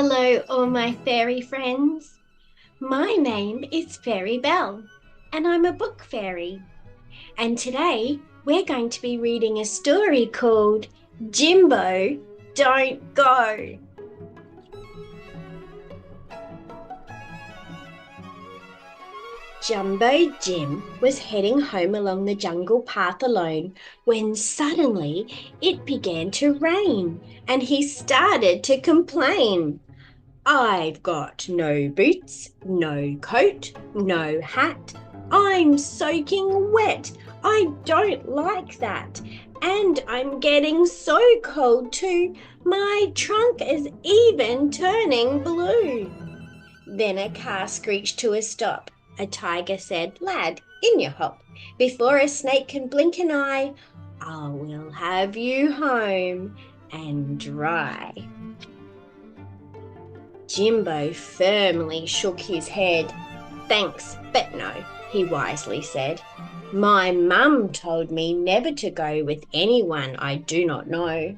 Hello, all my fairy friends. My name is Fairy Belle, and I'm a book fairy. And today we're going to be reading a story called Jimbo, Don't Go. Jumbo Jim was heading home along the jungle path alone when suddenly it began to rain and he started to complain. I've got no boots, no coat, no hat. I'm soaking wet. I don't like that. And I'm getting so cold too. My trunk is even turning blue. Then a car screeched to a stop. A tiger said, Lad, in you hop. Before a snake can blink an eye, I will have you home and dry. Jimbo firmly shook his head. Thanks, but no, he wisely said. My mum told me never to go with anyone I do not know.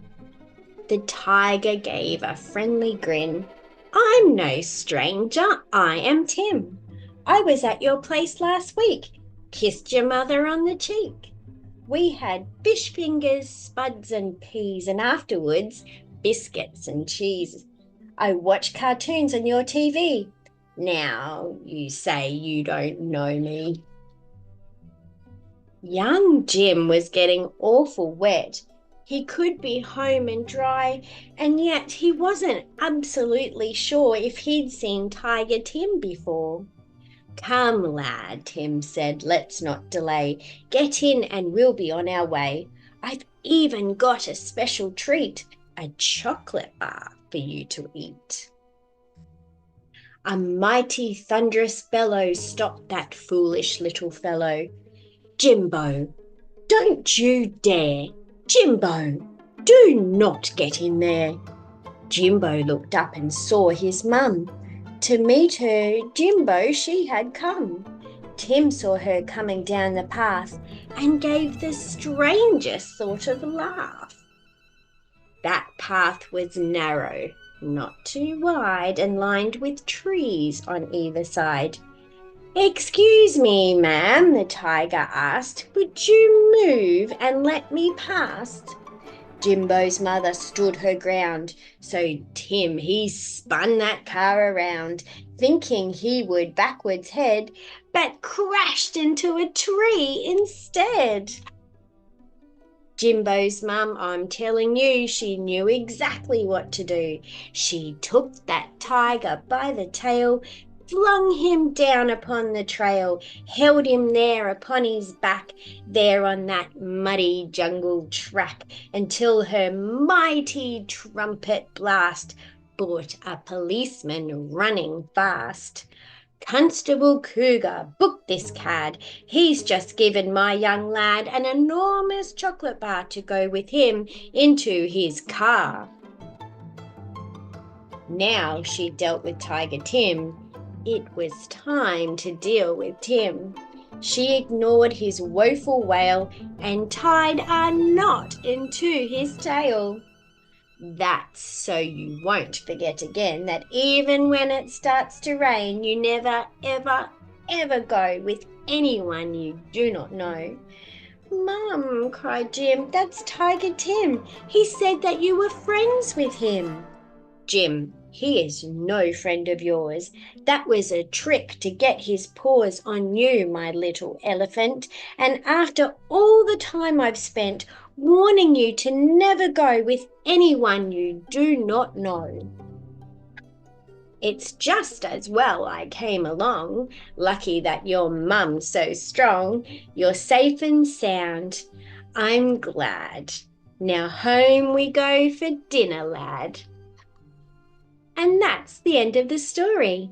The tiger gave a friendly grin. I'm no stranger, I am Tim. I was at your place last week, kissed your mother on the cheek. We had fish fingers, spuds and peas, and afterwards biscuits and cheese. I watch cartoons on your TV. Now you say you don't know me. Young Jim was getting awful wet. He could be home and dry, and yet he wasn't absolutely sure if he'd seen Tiger Tim before. Come, lad, Tim said, let's not delay. Get in and we'll be on our way. I've even got a special treat, a chocolate bar for you to eat. A mighty thunderous bellow stopped that foolish little fellow. Jimbo, don't you dare! Jimbo, do not get in there! Jimbo looked up and saw his mum. To meet her, Jimbo, she had come. Tim saw her coming down the path and gave the strangest sort of laugh. That path was narrow, not too wide, and lined with trees on either side. Excuse me, ma'am, the tiger asked, would you move and let me pass? Jimbo's mother stood her ground, so Tim, he spun that car around, thinking he would backwards head, but crashed into a tree instead. Jimbo's mum, I'm telling you, she knew exactly what to do. She took that tiger by the tail, flung him down upon the trail, held him there upon his back, there on that muddy jungle track, until her mighty trumpet blast brought a policeman running fast. Constable Cougar, book this cad. He's just given my young lad an enormous chocolate bar to go with him into his car. Now she dealt with Tiger Tim. It was time to deal with Tim. She ignored his woeful wail and tied a knot into his tail. That's so you won't forget again that even when it starts to rain, you never, ever, ever go with anyone you do not know. Mum, cried Jim, that's Tiger Tim. He said that you were friends with him. Jim, he is no friend of yours. That was a trick to get his paws on you, my little elephant. And after all the time I've spent warning you to never go with anyone you do not know. It's just as well I came along. Lucky that your mum's so strong. You're safe and sound. I'm glad. Now home we go for dinner, lad. And that's the end of the story.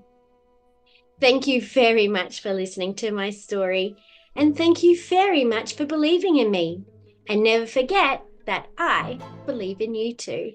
Thank you very much for listening to my story, and thank you very much for believing in me. And never forget that I believe in you too.